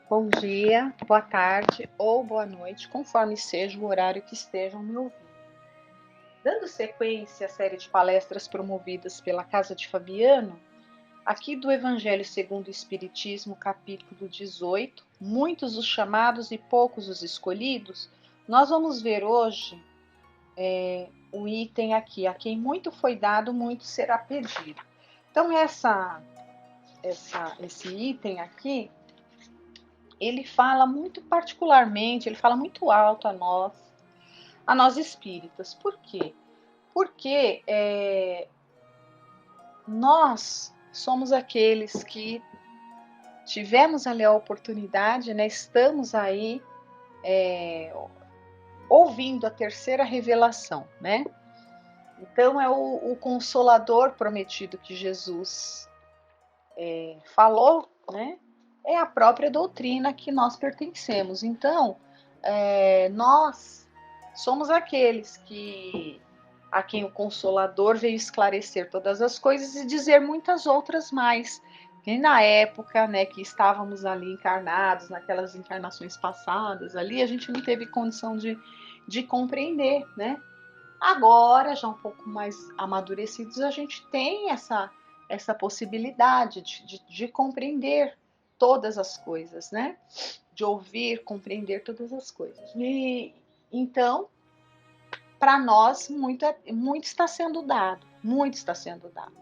Bom dia, boa tarde ou boa noite, conforme seja o horário que estejam me ouvindo. Dando sequência à série de palestras promovidas pela Casa de Fabiano, aqui do Evangelho segundo o Espiritismo, capítulo 18, muitos os chamados e poucos os escolhidos, nós vamos ver hoje o item aqui, a quem muito foi dado, muito será pedido. Então esse item aqui, ele fala muito particularmente, ele fala muito alto a nós espíritas. Por quê? Porque nós somos aqueles que tivemos ali a oportunidade, né? Estamos aí ouvindo a terceira revelação, né? Então é o Consolador prometido que Jesus falou, né? É a própria doutrina que nós pertencemos. Então, nós somos aqueles a quem o Consolador veio esclarecer todas as coisas e dizer muitas outras mais. E na época, né, que estávamos ali encarnados, naquelas encarnações passadas ali, a gente não teve condição de compreender, né? Agora, já um pouco mais amadurecidos, a gente tem essa possibilidade de compreender todas as coisas, né? De ouvir, compreender todas as coisas. E então, para nós, muito está sendo dado, muito está sendo dado.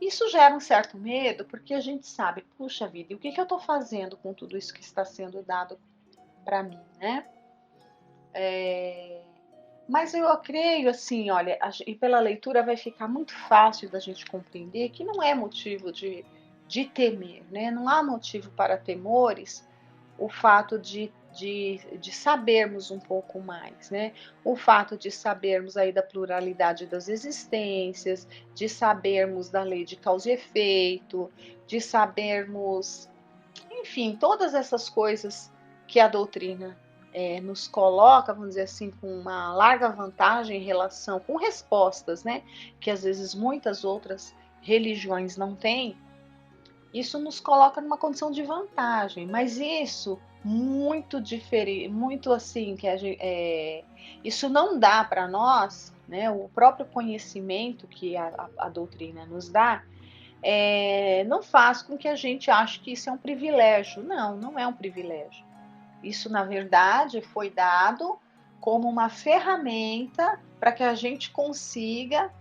Isso gera um certo medo, porque a gente sabe, puxa vida, e o que eu estou fazendo com tudo isso que está sendo dado para mim, né? Mas eu creio assim, olha, e pela leitura vai ficar muito fácil da gente compreender que não é motivo de temer, né? Não há motivo para temores o fato de sabermos um pouco mais, né? O fato de sabermos aí da pluralidade das existências, de sabermos da lei de causa e efeito, de sabermos, enfim, todas essas coisas que a doutrina nos coloca, vamos dizer assim, com uma larga vantagem em relação, com respostas, né? Que às vezes muitas outras religiões não têm. Isso nos coloca numa condição de vantagem, mas isso muito diferente, muito assim, isso não dá para nós, né? O próprio conhecimento que a doutrina nos dá não faz com que a gente ache que isso é um privilégio. Não, não é um privilégio. Isso, na verdade, foi dado como uma ferramenta para que a gente consiga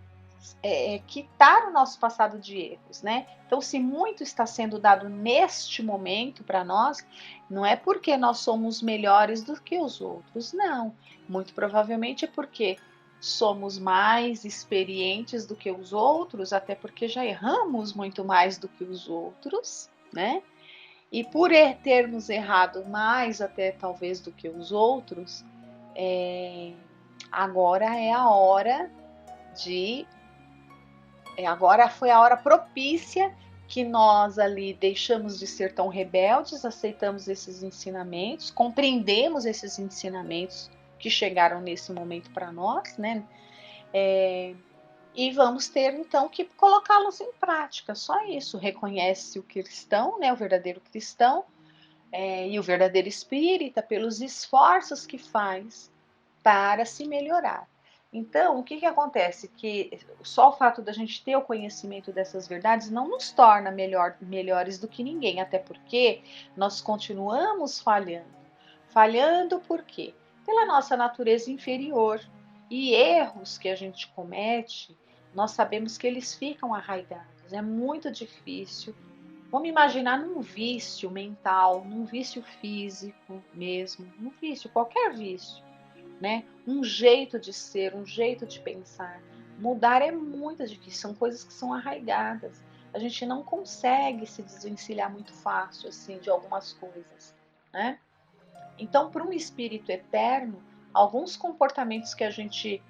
quitar o nosso passado de erros, né? Então, se muito está sendo dado neste momento para nós, não é porque nós somos melhores do que os outros, não. Muito provavelmente é porque somos mais experientes do que os outros, até porque já erramos muito mais do que os outros, né? E por termos errado mais até talvez do que os outros, agora é a hora de agora foi a hora propícia que nós ali deixamos de ser tão rebeldes, aceitamos esses ensinamentos, compreendemos esses ensinamentos que chegaram nesse momento para nós, né? E vamos ter então que colocá-los em prática. Só isso. Reconhece o cristão, né? O verdadeiro cristão e o verdadeiro espírita pelos esforços que faz para se melhorar. Então, o que acontece? Que só o fato da gente ter o conhecimento dessas verdades não nos torna melhores do que ninguém, até porque nós continuamos falhando. Falhando por quê? Pela nossa natureza inferior. E erros que a gente comete, nós sabemos que eles ficam arraigados. É muito difícil. Vamos imaginar num vício mental, num vício físico mesmo, num vício, qualquer vício, né? Um jeito de ser, um jeito de pensar. Mudar é muito difícil, são coisas que são arraigadas. A gente não consegue se desvencilhar muito fácil assim de algumas coisas, né? Então, para um espírito eterno, alguns comportamentos que a gente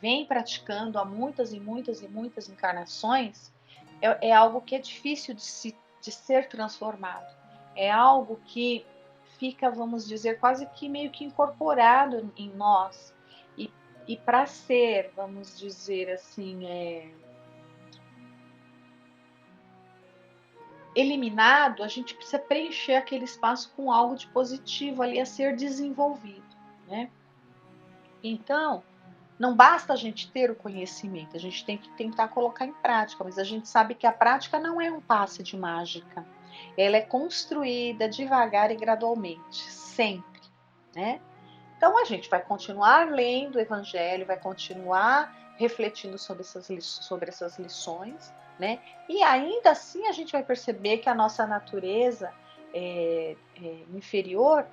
vem praticando há muitas e muitas e muitas encarnações é algo que é difícil de ser transformado. É algo que fica, vamos dizer, quase que meio que incorporado em nós. E para ser, vamos dizer assim, eliminado, a gente precisa preencher aquele espaço com algo de positivo ali a ser desenvolvido, né? Então, não basta a gente ter o conhecimento, a gente tem que tentar colocar em prática, mas a gente sabe que a prática não é um passe de mágica. Ela é construída devagar e gradualmente, sempre, né? Então a gente vai continuar lendo o Evangelho, vai continuar refletindo sobre essas lições, né? E ainda assim a gente vai perceber que a nossa natureza inferior,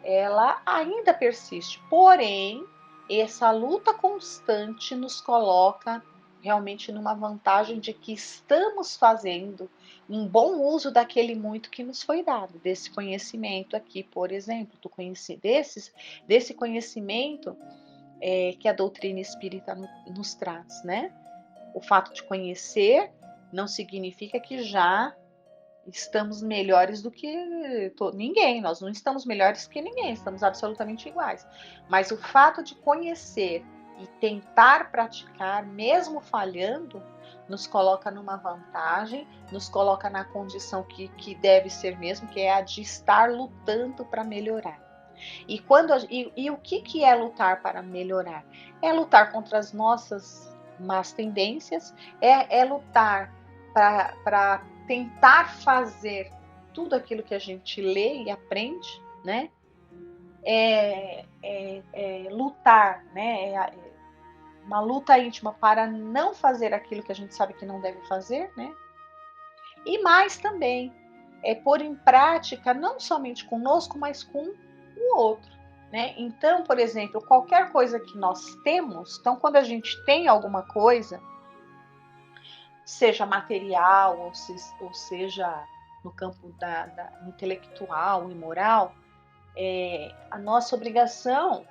ela ainda persiste. Porém, essa luta constante nos coloca realmente numa vantagem de que estamos fazendo um bom uso daquele muito que nos foi dado, desse conhecimento aqui, por exemplo, desse conhecimento que a doutrina espírita nos traz, né? O fato de conhecer não significa que já estamos melhores do que ninguém, nós não estamos melhores que ninguém, estamos absolutamente iguais. Mas o fato de conhecer e tentar praticar, mesmo falhando, nos coloca numa vantagem, nos coloca na condição que deve ser mesmo, que é a de estar lutando para melhorar. E o que é lutar para melhorar? É lutar contra as nossas más tendências, é lutar para tentar fazer tudo aquilo que a gente lê e aprende, né? Lutar, né? Uma luta íntima para não fazer aquilo que a gente sabe que não deve fazer, né? E mais também, pôr em prática não somente conosco, mas com o outro, né? Então, por exemplo, qualquer coisa que nós temos, então quando a gente tem alguma coisa, seja material ou seja no campo da intelectual e moral, a nossa obrigação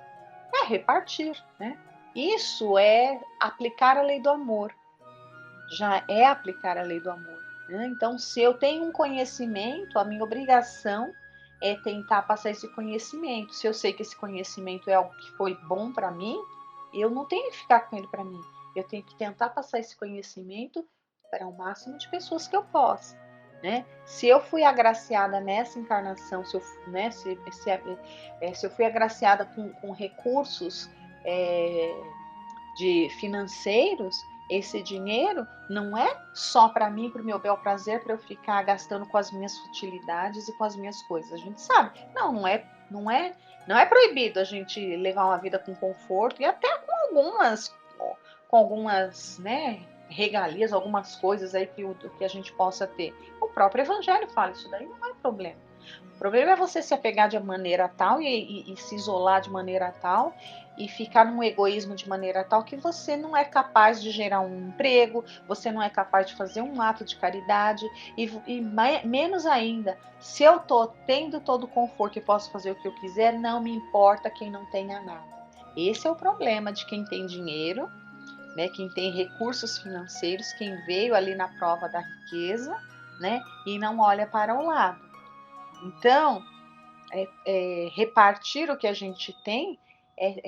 é repartir, né? Isso é aplicar a lei do amor, já é aplicar a lei do amor, né? Então, se eu tenho um conhecimento, a minha obrigação é tentar passar esse conhecimento. Se eu sei que esse conhecimento é algo que foi bom para mim, eu não tenho que ficar com ele para mim. Eu tenho que tentar passar esse conhecimento para o máximo de pessoas que eu possa, né? Se eu fui agraciada nessa encarnação, se eu fui agraciada com recursos de financeiros, esse dinheiro não é só para mim, para o meu bel prazer, para eu ficar gastando com as minhas futilidades e com as minhas coisas. A gente sabe, não é proibido a gente levar uma vida com conforto e até com algumas, né, regalias, algumas coisas aí que a gente possa ter. O próprio Evangelho fala isso daí, não é problema. O problema é você se apegar de maneira tal e se isolar de maneira tal e ficar num egoísmo de maneira tal que você não é capaz de gerar um emprego, você não é capaz de fazer um ato de caridade menos ainda, se eu tô tendo todo o conforto e posso fazer o que eu quiser, não me importa quem não tenha nada. Esse é o problema de quem tem dinheiro, né, quem tem recursos financeiros, quem veio ali na prova da riqueza, né, e não olha para o lado. Então, repartir o que a gente tem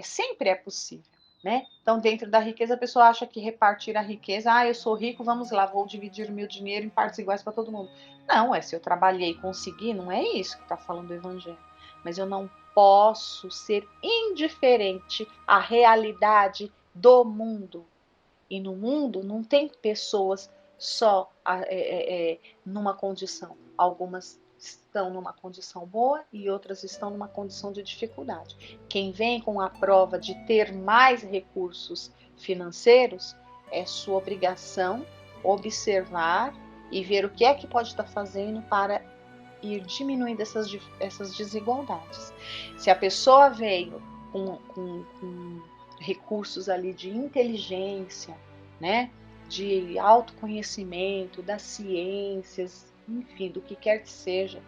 sempre é possível, né? Então, dentro da riqueza, a pessoa acha que repartir a riqueza, eu sou rico, vamos lá, vou dividir o meu dinheiro em partes iguais para todo mundo. Não, se eu trabalhei e consegui, não é isso que está falando o Evangelho. Mas eu não posso ser indiferente à realidade do mundo. E no mundo não tem pessoas só numa condição. Algumas estão numa condição boa e outras estão numa condição de dificuldade. Quem vem com a prova de ter mais recursos financeiros, é sua obrigação observar e ver o que é que pode estar fazendo para ir diminuindo essas desigualdades. Se a pessoa veio com recursos ali de inteligência, né, de autoconhecimento, das ciências, enfim, do que quer que seja,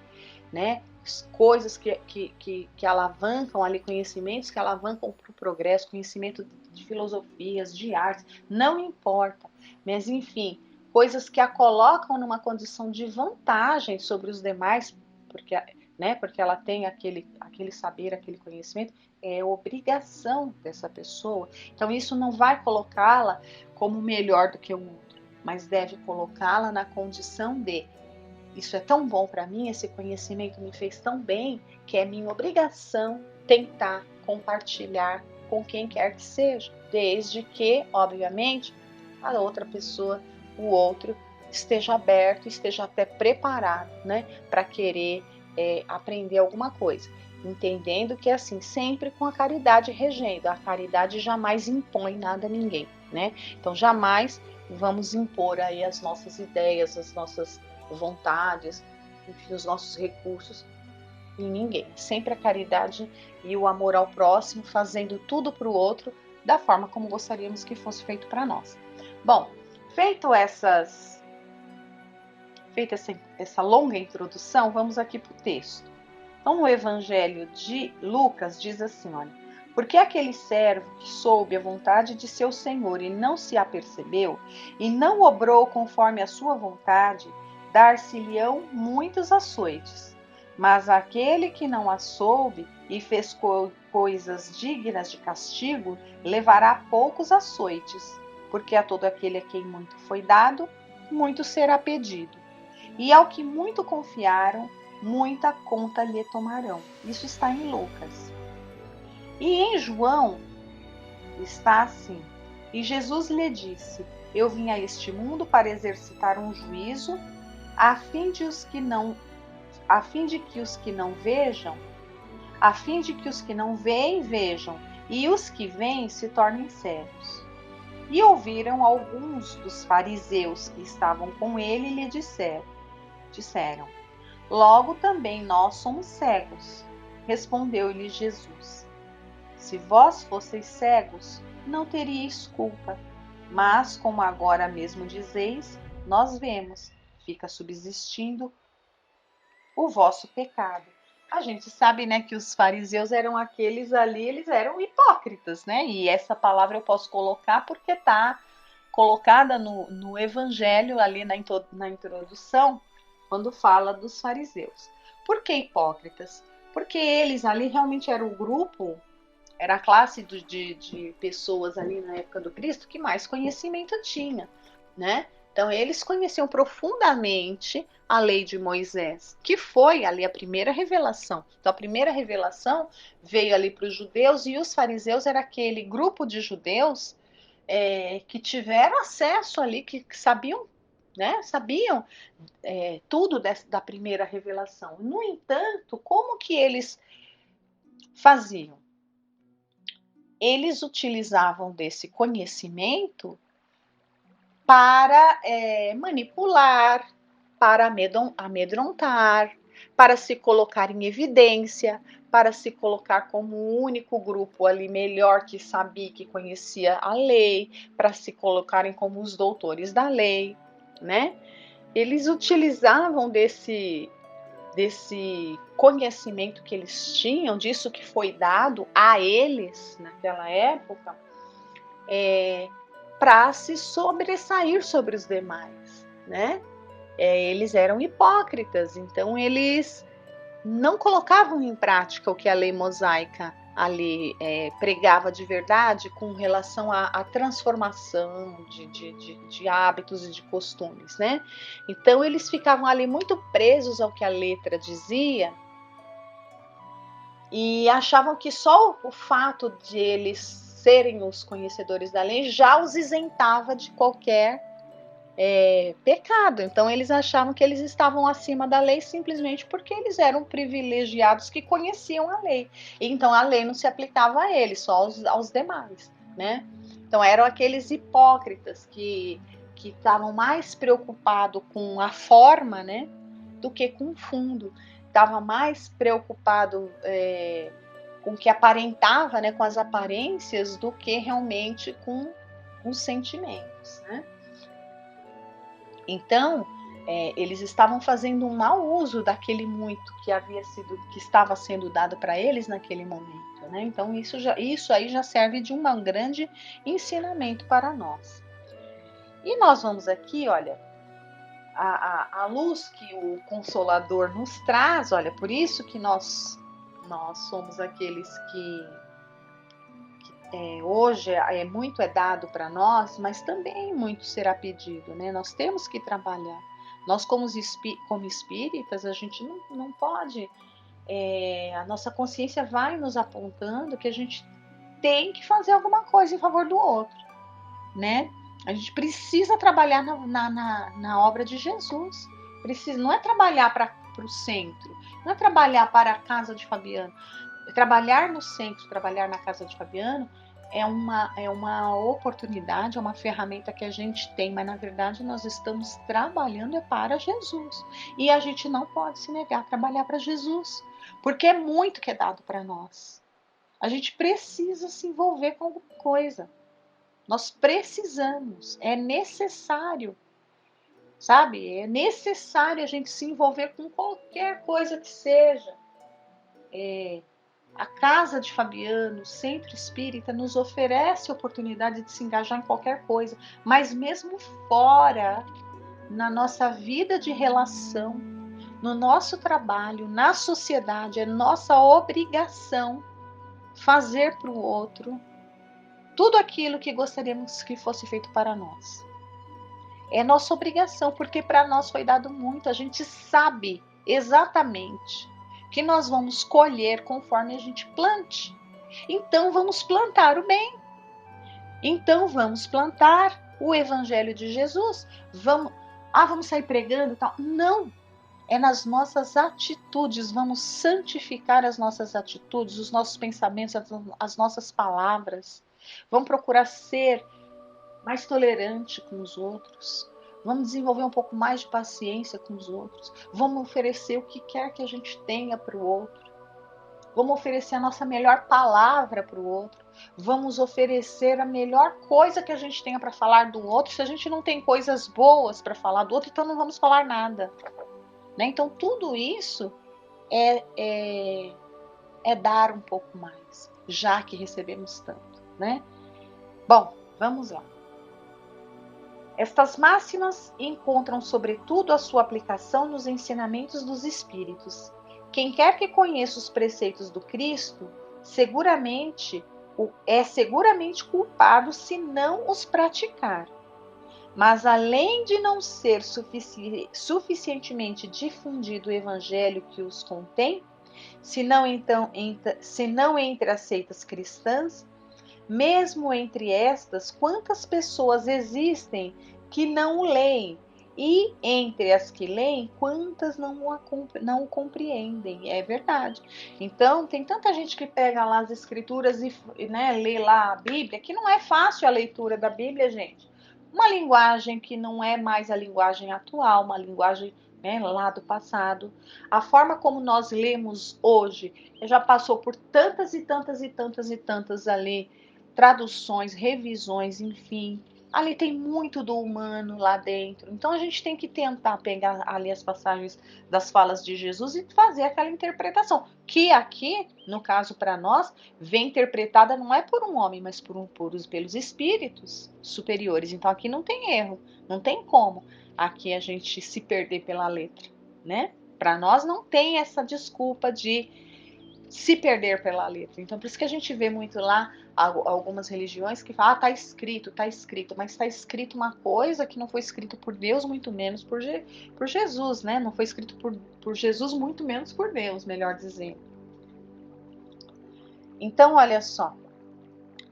né, coisas que alavancam ali, conhecimentos que alavancam para o progresso, conhecimento de filosofias, de artes, não importa, mas enfim, coisas que a colocam numa condição de vantagem sobre os demais, porque ela tem aquele saber, aquele conhecimento, é obrigação dessa pessoa. Então isso não vai colocá-la como melhor do que o outro, mas deve colocá-la na condição de isso é tão bom para mim, esse conhecimento me fez tão bem, que é minha obrigação tentar compartilhar com quem quer que seja, desde que, obviamente, a outra pessoa, o outro, esteja aberto, esteja até preparado, né, para querer aprender alguma coisa. Entendendo que, assim, sempre com a caridade regendo. A caridade jamais impõe nada a ninguém, né? Então, jamais vamos impor aí as nossas ideias, as nossas vontades, enfim, os nossos recursos em ninguém. Sempre a caridade e o amor ao próximo, fazendo tudo para o outro da forma como gostaríamos que fosse feito para nós. Bom, feita essa longa introdução, vamos aqui para o texto. Então, no Evangelho de Lucas, diz assim, olha, porque aquele servo que soube a vontade de seu senhor e não se apercebeu, e não obrou conforme a sua vontade, dar-se-lhão muitos açoites. Mas aquele que não a soube e fez coisas dignas de castigo, levará poucos açoites, porque a todo aquele a quem muito foi dado, muito será pedido. E ao que muito confiaram, muita conta lhe tomarão. Isso está em Lucas. E em João está assim: e Jesus lhe disse: eu vim a este mundo para exercitar um juízo, a fim de que os que não veem vejam, e os que veem se tornem cegos. E ouviram alguns dos fariseus que estavam com ele e lhe disseram: logo também nós somos cegos. Respondeu-lhe Jesus: se vós fosseis cegos, não teríeis culpa. Mas, como agora mesmo dizeis, nós vemos, fica subsistindo o vosso pecado. A gente sabe, né, que os fariseus eram aqueles ali, eles eram hipócritas, né? E essa palavra eu posso colocar porque está colocada no Evangelho, ali na introdução, quando fala dos fariseus. Por que hipócritas? Porque eles ali realmente eram o grupo, era a classe de pessoas ali na época do Cristo que mais conhecimento tinha, né? Então eles conheciam profundamente a lei de Moisés, que foi ali a primeira revelação. Então a primeira revelação veio ali para os judeus, e os fariseus era aquele grupo de judeus que tiveram acesso ali, que sabiam, né? Sabiam tudo da primeira revelação. No entanto, como que eles faziam? Eles utilizavam desse conhecimento para manipular, para amedrontar, para se colocar em evidência, para se colocar como o único grupo ali melhor que sabia, que conhecia a lei, para se colocarem como os doutores da lei, né? Eles utilizavam desse conhecimento que eles tinham, disso que foi dado a eles naquela época, para se sobressair sobre os demais, né? Eles eram hipócritas, então eles não colocavam em prática o que a lei mosaica ali pregava de verdade com relação à transformação de hábitos e de costumes, né? Então eles ficavam ali muito presos ao que a letra dizia e achavam que só o fato de eles serem os conhecedores da lei já os isentava de qualquer pecado. Então eles achavam que eles estavam acima da lei simplesmente porque eles eram privilegiados que conheciam a lei. Então a lei não se aplicava a eles, só aos demais, né? Então eram aqueles hipócritas que estavam mais preocupados com a forma, né, do que com o fundo. Estava mais preocupado com o que aparentava, né, com as aparências, do que realmente com os sentimentos, né? Então, eles estavam fazendo um mau uso daquele muito que estava sendo dado para eles naquele momento, né? Então, isso aí já serve de um grande ensinamento para nós. E nós vamos aqui, olha, a luz que o Consolador nos traz, olha, por isso que nós somos aqueles que hoje muito dado para nós, mas também muito será pedido, né? Nós temos que trabalhar. Nós, como espíritas, a gente não pode, a nossa consciência vai nos apontando que a gente tem que fazer alguma coisa em favor do outro, né? A gente precisa trabalhar na obra de Jesus. Não é trabalhar para o centro, não é trabalhar para a casa de Fabiano. Trabalhar no centro, trabalhar na casa de Fabiano é uma oportunidade, é uma ferramenta que a gente tem, mas na verdade nós estamos trabalhando para Jesus. E a gente não pode se negar a trabalhar para Jesus, porque é muito que é dado para nós. A gente precisa se envolver com alguma coisa. Nós precisamos, é necessário, sabe? É necessário a gente se envolver com qualquer coisa que seja. A Casa de Fabiano, o Centro Espírita, nos oferece a oportunidade de se engajar em qualquer coisa, mas mesmo fora, na nossa vida de relação, no nosso trabalho, na sociedade, é nossa obrigação fazer para o outro tudo aquilo que gostaríamos que fosse feito para nós. É nossa obrigação, porque para nós foi dado muito, a gente sabe exatamente que nós vamos colher conforme a gente plante. Então vamos plantar o bem. Então vamos plantar o Evangelho de Jesus. Vamos sair pregando e tal. Não, é nas nossas atitudes, vamos santificar as nossas atitudes, os nossos pensamentos, as nossas palavras. Vamos procurar ser mais tolerante com os outros. Vamos desenvolver um pouco mais de paciência com os outros. Vamos oferecer o que quer que a gente tenha para o outro. Vamos oferecer a nossa melhor palavra para o outro. Vamos oferecer a melhor coisa que a gente tenha para falar do outro. Se a gente não tem coisas boas para falar do outro, então não vamos falar nada. Né? Então tudo isso é dar um pouco mais, já que recebemos tanto. Né? Bom, vamos lá. Estas máximas encontram sobretudo a sua aplicação nos ensinamentos dos Espíritos. Quem quer que conheça os preceitos do Cristo, é seguramente culpado se não os praticar. Mas além de não ser suficientemente difundido o Evangelho que os contém, se não entre as seitas cristãs, mesmo entre estas, quantas pessoas existem que não o leem? E entre as que leem, quantas não o compreendem? É verdade. Então, tem tanta gente que pega lá as escrituras e lê lá a Bíblia, que não é fácil a leitura da Bíblia, gente. Uma linguagem que não é mais a linguagem atual, uma linguagem lá do passado. A forma como nós lemos hoje já passou por tantas e tantas e tantas e tantas ali traduções, revisões, enfim. Ali tem muito do humano lá dentro. Então a gente tem que tentar pegar ali as passagens das falas de Jesus e fazer aquela interpretação. Que aqui, no caso para nós, vem interpretada não é por um homem, mas pelos espíritos superiores. Então aqui não tem erro, não tem como aqui a gente se perder pela letra, né? Para nós não tem essa desculpa de se perder pela letra. Então, por isso que a gente vê muito lá algumas religiões que falam, tá escrito, mas está escrito uma coisa que não foi escrito por Deus, muito menos por Jesus, né? Não foi escrito por Jesus, muito menos por Deus, melhor dizendo. Então, olha só.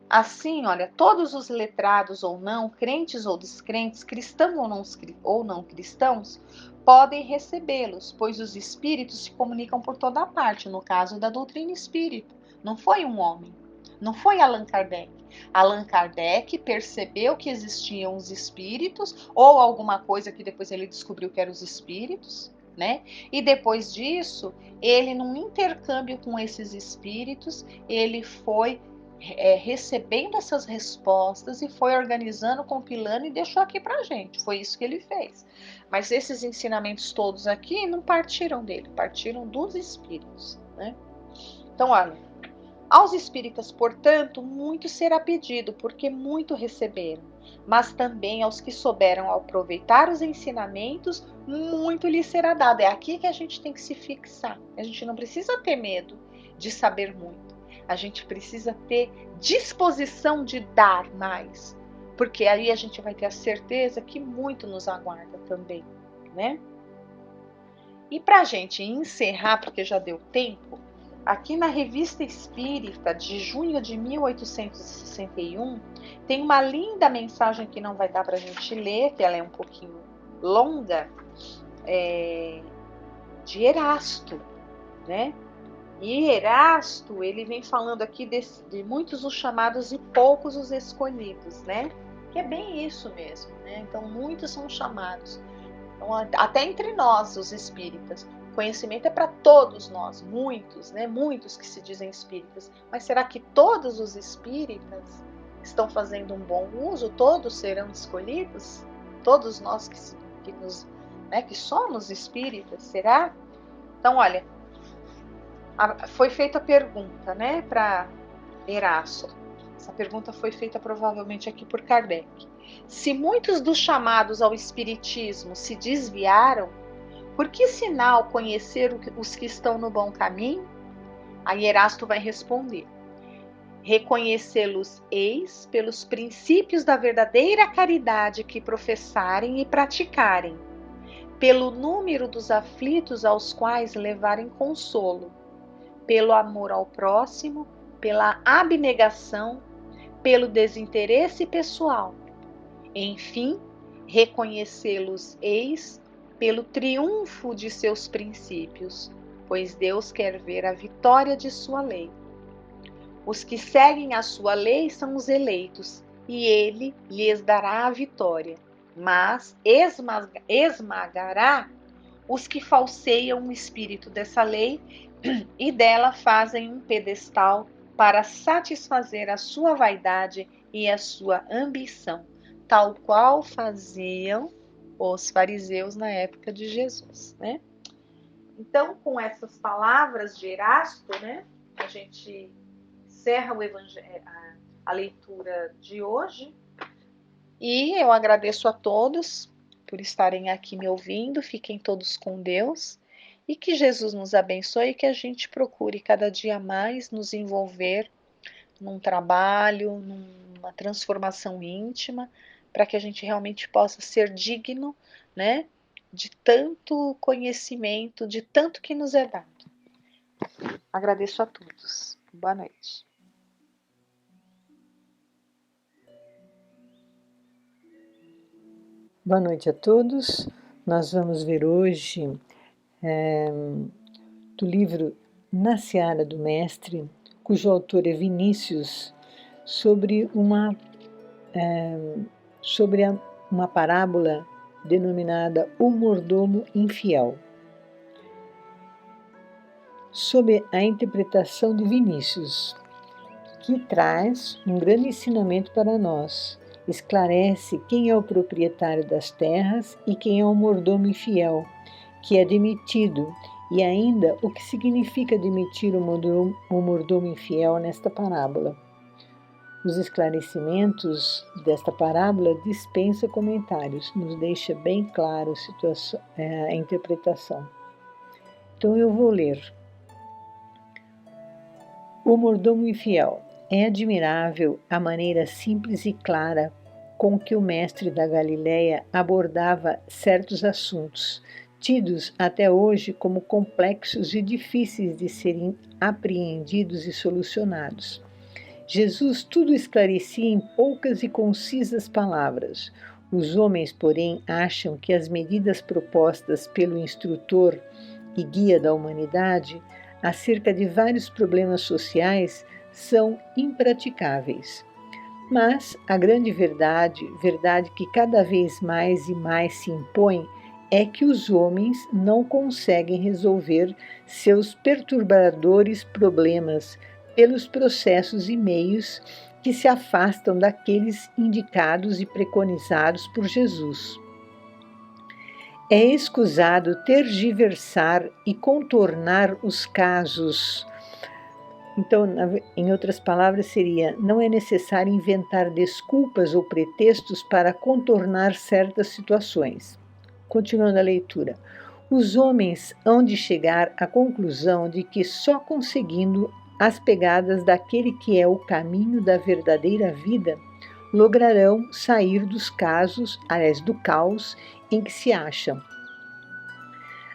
Assim, olha, todos os letrados ou não, crentes ou descrentes, cristãos ou não cristãos, podem recebê-los, pois os espíritos se comunicam por toda parte, no caso da doutrina espírita. Não foi um homem, não foi Allan Kardec. Allan Kardec percebeu que existiam os espíritos, ou alguma coisa que depois ele descobriu que eram os espíritos, né? E depois disso, ele, num intercâmbio com esses espíritos, ele foi recebendo essas respostas e foi organizando, compilando e deixou aqui pra gente. Foi isso que ele fez. Mas esses ensinamentos todos aqui não partiram dele, partiram dos espíritos, né? Então, olha, aos espíritas, portanto, muito será pedido, porque muito receberam. Mas também aos que souberam aproveitar os ensinamentos, muito lhes será dado. É aqui que a gente tem que se fixar. A gente não precisa ter medo de saber muito. A gente precisa ter disposição de dar mais, porque aí a gente vai ter a certeza que muito nos aguarda também, né? E para a gente encerrar, porque já deu tempo, aqui na Revista Espírita de junho de 1861, tem uma linda mensagem que não vai dar para a gente ler, que ela é um pouquinho longa, de Erasto, né? E Erasto, ele vem falando aqui de muitos os chamados e poucos os escolhidos, né? Que é bem isso mesmo, né? Então, muitos são chamados. Então, até entre nós, os espíritas, conhecimento é para todos nós, muitos, né? Muitos que se dizem espíritas. Mas será que todos os espíritas estão fazendo um bom uso? Todos serão escolhidos? Todos nós que somos espíritas, será? Então, olha, foi feita a pergunta, né, para Erasto. Essa pergunta foi feita provavelmente aqui por Kardec. Se muitos dos chamados ao espiritismo se desviaram, por que sinal conhecer os que estão no bom caminho? Aí Erasto vai responder: reconhecê-los eis pelos princípios da verdadeira caridade que professarem e praticarem, pelo número dos aflitos aos quais levarem consolo, pelo amor ao próximo, pela abnegação, pelo desinteresse pessoal. Enfim, reconhecê-los eis pelo triunfo de seus princípios, pois Deus quer ver a vitória de sua lei. Os que seguem a sua lei são os eleitos, e ele lhes dará a vitória, mas esmagará os que falseiam o espírito dessa lei e dela fazem um pedestal para satisfazer a sua vaidade e a sua ambição, tal qual faziam os fariseus na época de Jesus, né? Então, com essas palavras de Erasto, né, a gente encerra a leitura de hoje. E eu agradeço a todos por estarem aqui me ouvindo. Fiquem todos com Deus. E que Jesus nos abençoe e que a gente procure cada dia mais nos envolver num trabalho, numa transformação íntima, para que a gente realmente possa ser digno, né, de tanto conhecimento, de tanto que nos é dado. Agradeço a todos. Boa noite. Boa noite a todos. Nós vamos ver hoje do livro Na Seara do Mestre, cujo autor é Vinícius, sobre uma parábola denominada O Mordomo Infiel. Sob a interpretação de Vinícius, que traz um grande ensinamento para nós. Esclarece quem é o proprietário das terras e quem é o mordomo infiel, que é demitido, e ainda o que significa demitir o mordomo infiel nesta parábola. Os esclarecimentos desta parábola dispensa comentários, nos deixa bem claro a interpretação. Então eu vou ler. O mordomo infiel. É admirável a maneira simples e clara com que o mestre da Galileia abordava certos assuntos, tidos até hoje como complexos e difíceis de serem apreendidos e solucionados. Jesus tudo esclarecia em poucas e concisas palavras. Os homens, porém, acham que as medidas propostas pelo instrutor e guia da humanidade acerca de vários problemas sociais são impraticáveis. Mas a grande verdade que cada vez mais e mais se impõe, é que os homens não conseguem resolver seus perturbadores problemas pelos processos e meios que se afastam daqueles indicados e preconizados por Jesus. É escusado tergiversar e contornar os casos. Então, em outras palavras, seria: não é necessário inventar desculpas ou pretextos para contornar certas situações. Continuando a leitura. Os homens hão de chegar à conclusão de que só conseguindo as pegadas daquele que é o caminho da verdadeira vida, lograrão sair dos caos em que se acham.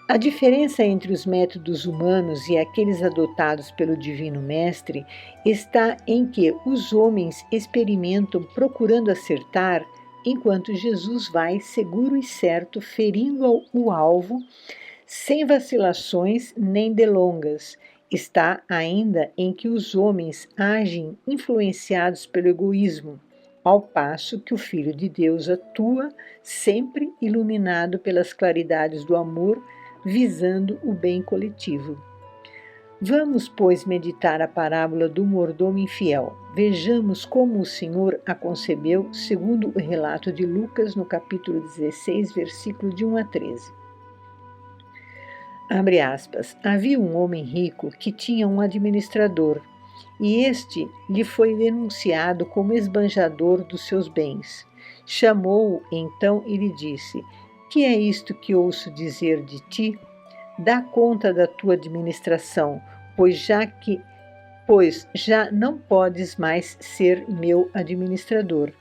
A diferença entre os métodos humanos e aqueles adotados pelo Divino Mestre está em que os homens experimentam procurando acertar, enquanto Jesus vai seguro e certo, ferindo o alvo, sem vacilações nem delongas. Está ainda em que os homens agem influenciados pelo egoísmo, ao passo que o Filho de Deus atua sempre iluminado pelas claridades do amor, visando o bem coletivo. Vamos, pois, meditar a parábola do mordomo infiel. Vejamos como o Senhor a concebeu, segundo o relato de Lucas, no capítulo 16, versículo de 1 a 13. Abre aspas. Havia um homem rico que tinha um administrador, e este lhe foi denunciado como esbanjador dos seus bens. Chamou-o então e lhe disse: Que é isto que ouço dizer de ti? Dá conta da tua administração, pois já não podes mais ser meu administrador.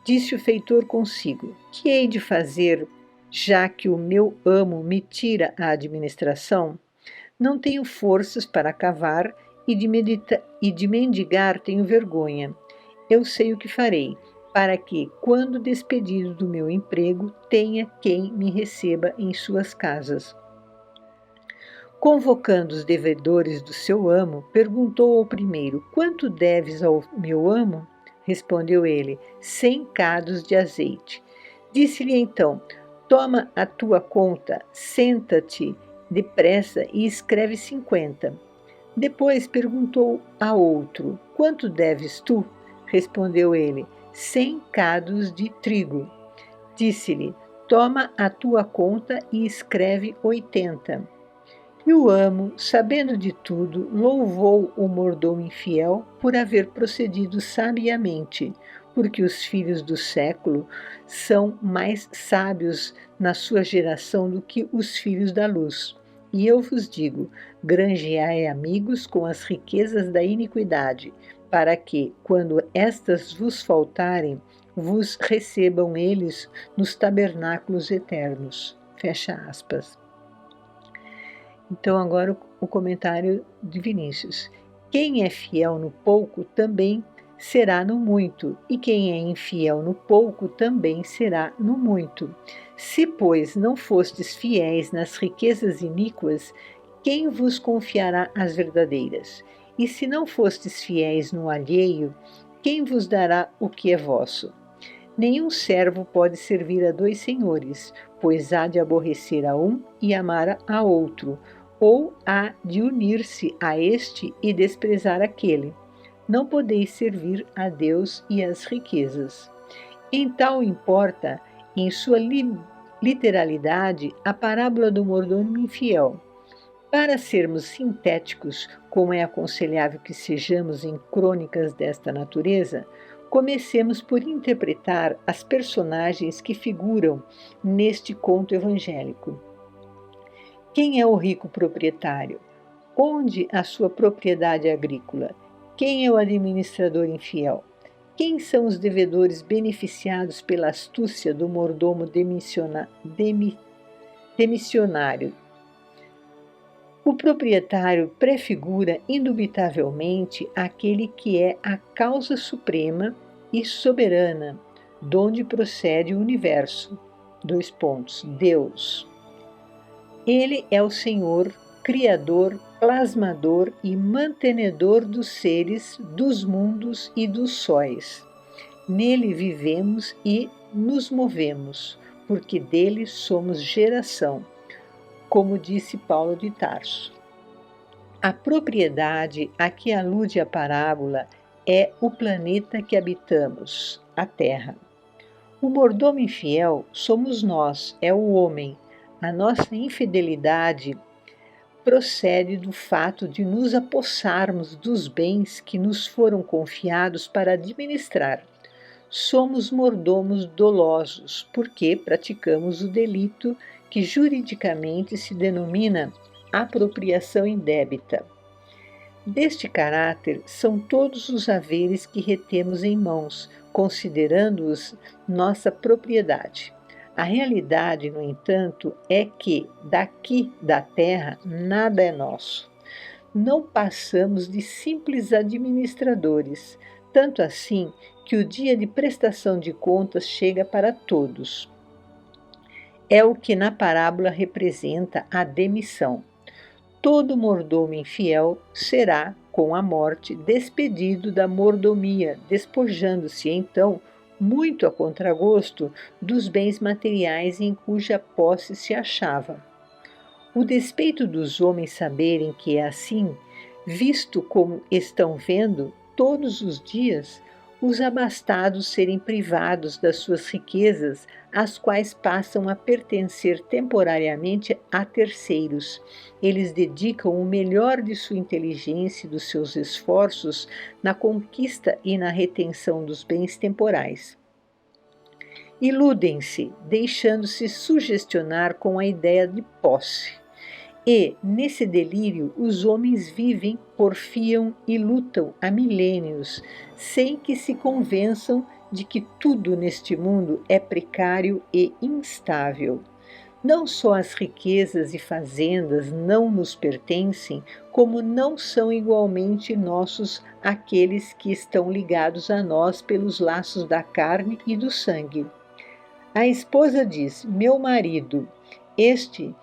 Disse o feitor consigo: Que hei de fazer, já que o meu amo me tira a administração? Não tenho forças para cavar e de mendigar tenho vergonha. Eu sei o que farei, para que, quando despedido do meu emprego, tenha quem me receba em suas casas. Convocando os devedores do seu amo, perguntou ao primeiro: Quanto deves ao meu amo? Respondeu ele: 100 cados de azeite. Disse-lhe então: Toma a tua conta, senta-te depressa e escreve 50. Depois perguntou a outro: Quanto deves tu? Respondeu ele: 100 cados de trigo. Disse-lhe: Toma a tua conta e escreve 80. E o amo, sabendo de tudo, louvou o mordomo infiel por haver procedido sabiamente, porque os filhos do século são mais sábios na sua geração do que os filhos da luz. E eu vos digo: granjeai amigos com as riquezas da iniquidade, para que, quando estas vos faltarem, vos recebam eles nos tabernáculos eternos. Fecha aspas. Então, agora o comentário de Vinícius. Quem é fiel no pouco também será no muito, e quem é infiel no pouco também será no muito. Se, pois, não fostes fiéis nas riquezas iníquas, quem vos confiará as verdadeiras? E se não fostes fiéis no alheio, quem vos dará o que é vosso? Nenhum servo pode servir a 2 senhores, pois há de aborrecer a um e amar a outro, ou há de unir-se a este e desprezar aquele. Não podeis servir a Deus e às riquezas. Em tal importa, em sua literalidade, a parábola do mordomo infiel. Para sermos sintéticos, como é aconselhável que sejamos em crônicas desta natureza, comecemos por interpretar as personagens que figuram neste conto evangélico. Quem é o rico proprietário? Onde a sua propriedade agrícola? Quem é o administrador infiel? Quem são os devedores beneficiados pela astúcia do mordomo demissionário? O proprietário prefigura indubitavelmente aquele que é a causa suprema e soberana, donde procede o universo. Deus. Ele é o Senhor, Criador, plasmador e mantenedor dos seres, dos mundos e dos sóis. Nele vivemos e nos movemos, porque dele somos geração, como disse Paulo de Tarso. A propriedade a que alude a parábola é o planeta que habitamos, a Terra. O mordomo infiel somos nós, é o homem. A nossa infidelidade procede do fato de nos apossarmos dos bens que nos foram confiados para administrar. Somos mordomos dolosos, porque praticamos o delito que juridicamente se denomina apropriação indébita. Deste caráter são todos os haveres que retemos em mãos, considerando-os nossa propriedade. A realidade, no entanto, é que daqui da terra nada é nosso. Não passamos de simples administradores, tanto assim que o dia de prestação de contas chega para todos. É o que na parábola representa a demissão. Todo mordomo infiel será, com a morte, despedido da mordomia, despojando-se então, muito a contragosto, dos bens materiais em cuja posse se achava. O despeito dos homens saberem que é assim, visto como estão vendo todos os dias, os abastados serem privados das suas riquezas, as quais passam a pertencer temporariamente a terceiros. Eles dedicam o melhor de sua inteligência e dos seus esforços na conquista e na retenção dos bens temporais. Iludem-se, deixando-se sugestionar com a ideia de posse. E, nesse delírio, os homens vivem, porfiam e lutam há milênios, sem que se convençam de que tudo neste mundo é precário e instável. Não só as riquezas e fazendas não nos pertencem, como não são igualmente nossos aqueles que estão ligados a nós pelos laços da carne e do sangue. A esposa diz: meu marido. Este,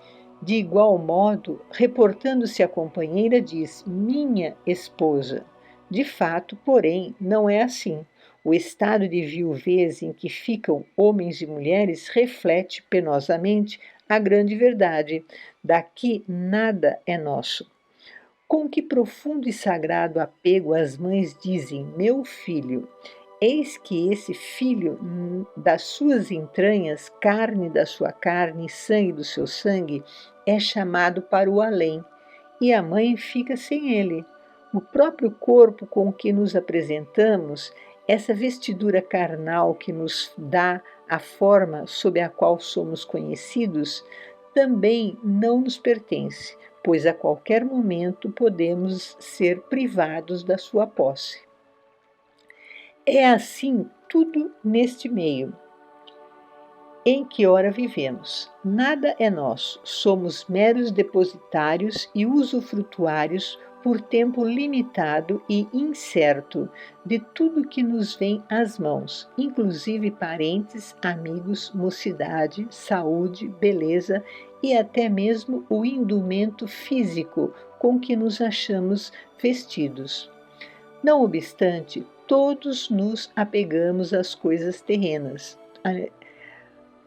de igual modo, reportando-se à companheira, diz: minha esposa. De fato, porém, não é assim. O estado de viuvez em que ficam homens e mulheres reflete penosamente a grande verdade: daqui nada é nosso. Com que profundo e sagrado apego as mães dizem: meu filho. Eis que esse filho das suas entranhas, carne da sua carne, sangue do seu sangue, é chamado para o além, e a mãe fica sem ele. O próprio corpo com que nos apresentamos, essa vestidura carnal que nos dá a forma sob a qual somos conhecidos, também não nos pertence, pois a qualquer momento podemos ser privados da sua posse. É assim tudo neste meio em que ora vivemos. Nada é nosso, somos meros depositários e usufrutuários por tempo limitado e incerto de tudo que nos vem às mãos, inclusive parentes, amigos, mocidade, saúde, beleza e até mesmo o indumento físico com que nos achamos vestidos. Não obstante, todos nos apegamos às coisas terrenas,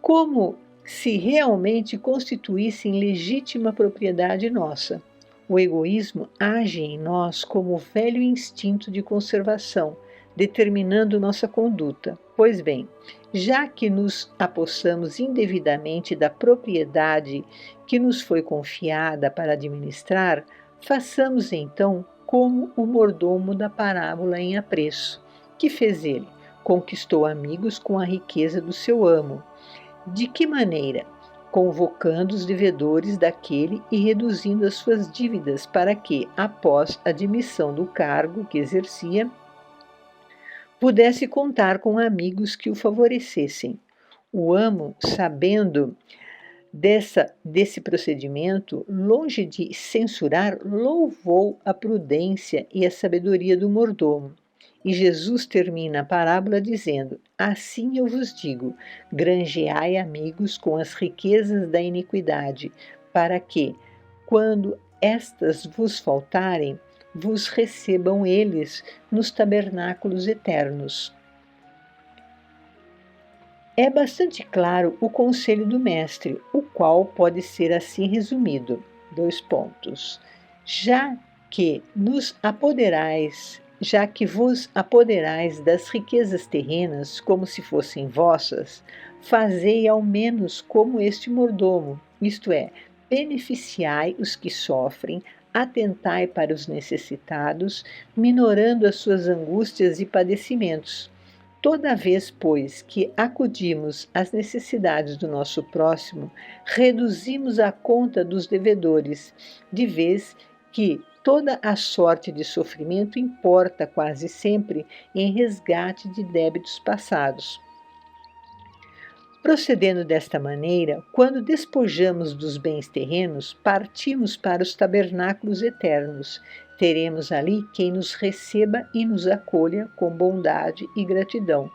como se realmente constituíssem legítima propriedade nossa. O egoísmo age em nós como o velho instinto de conservação, determinando nossa conduta. Pois bem, já que nos apossamos indevidamente da propriedade que nos foi confiada para administrar, façamos então como o mordomo da parábola em apreço. Que fez ele? Conquistou amigos com a riqueza do seu amo. De que maneira? Convocando os devedores daquele e reduzindo as suas dívidas para que, após a demissão do cargo que exercia, pudesse contar com amigos que o favorecessem. O amo, sabendo desse procedimento, longe de censurar, louvou a prudência e a sabedoria do mordomo. E Jesus termina a parábola dizendo: assim eu vos digo, granjeai amigos com as riquezas da iniquidade, para que, quando estas vos faltarem, vos recebam eles nos tabernáculos eternos. É bastante claro o conselho do mestre, o qual pode ser assim resumido. Já que vos apoderais das riquezas terrenas como se fossem vossas, fazei ao menos como este mordomo, isto é, beneficiai os que sofrem, atentai para os necessitados, minorando as suas angústias e padecimentos. Toda vez, pois, que acudimos às necessidades do nosso próximo, reduzimos a conta dos devedores, de vez que toda a sorte de sofrimento importa quase sempre em resgate de débitos passados. Procedendo desta maneira, quando despojamos dos bens terrenos, partimos para os tabernáculos eternos. Teremos ali quem nos receba e nos acolha com bondade e gratidão.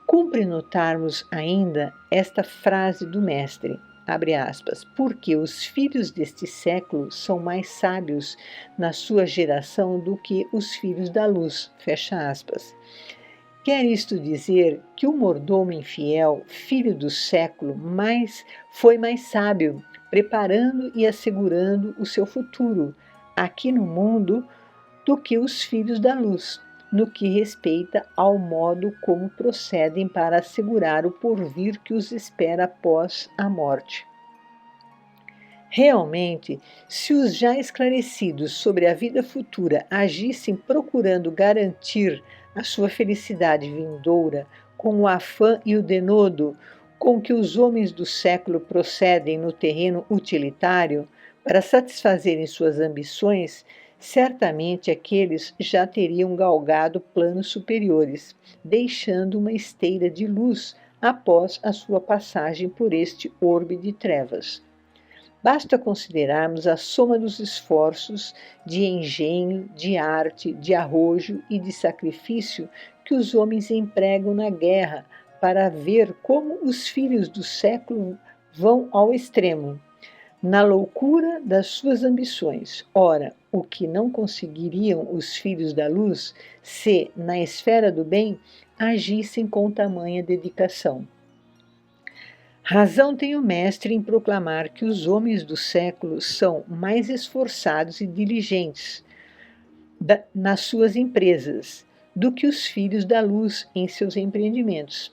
Cumpre notarmos ainda esta frase do Mestre, abre aspas, porque os filhos deste século são mais sábios na sua geração do que os filhos da luz, fecha aspas. Quer isto dizer que o mordomo infiel, filho do século, foi mais sábio, preparando e assegurando o seu futuro aqui no mundo do que os filhos da luz, no que respeita ao modo como procedem para assegurar o porvir que os espera após a morte. Realmente, se os já esclarecidos sobre a vida futura agissem procurando garantir a sua felicidade vindoura com o afã e o denodo com que os homens do século procedem no terreno utilitário para satisfazerem suas ambições, certamente aqueles já teriam galgado planos superiores, deixando uma esteira de luz após a sua passagem por este orbe de trevas. Basta considerarmos a soma dos esforços de engenho, de arte, de arrojo e de sacrifício que os homens empregam na guerra para ver como os filhos do século vão ao extremo, na loucura das suas ambições. Ora, o que não conseguiriam os filhos da luz se, na esfera do bem, agissem com tamanha dedicação. Razão tem o Mestre em proclamar que os homens do século são mais esforçados e diligentes nas suas empresas do que os filhos da luz em seus empreendimentos.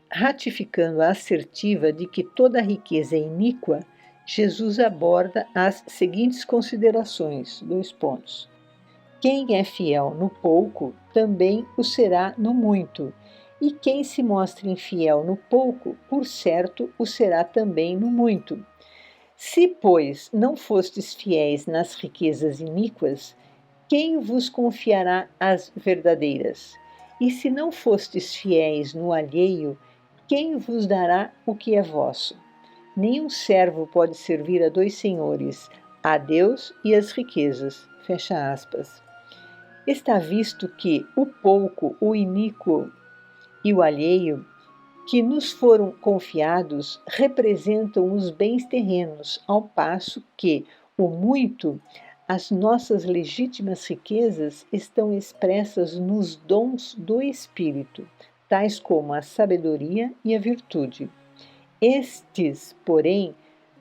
Ratificando a assertiva de que toda riqueza é iníqua, Jesus aborda as seguintes considerações, 2 pontos. Quem é fiel no pouco, também o será no muito. E quem se mostra infiel no pouco, por certo, o será também no muito. Se, pois, não fostes fiéis nas riquezas iníquas, quem vos confiará as verdadeiras? E se não fostes fiéis no alheio, quem vos dará o que é vosso? Nenhum servo pode servir a 2 senhores, a Deus e as riquezas. Fecha aspas. Está visto que o pouco, o iníquo e o alheio, que nos foram confiados, representam os bens terrenos, ao passo que o muito, as nossas legítimas riquezas, estão expressas nos dons do Espírito, tais como a sabedoria e a virtude. Estes, porém,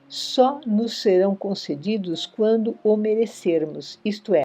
só nos serão concedidos quando o merecermos, isto é,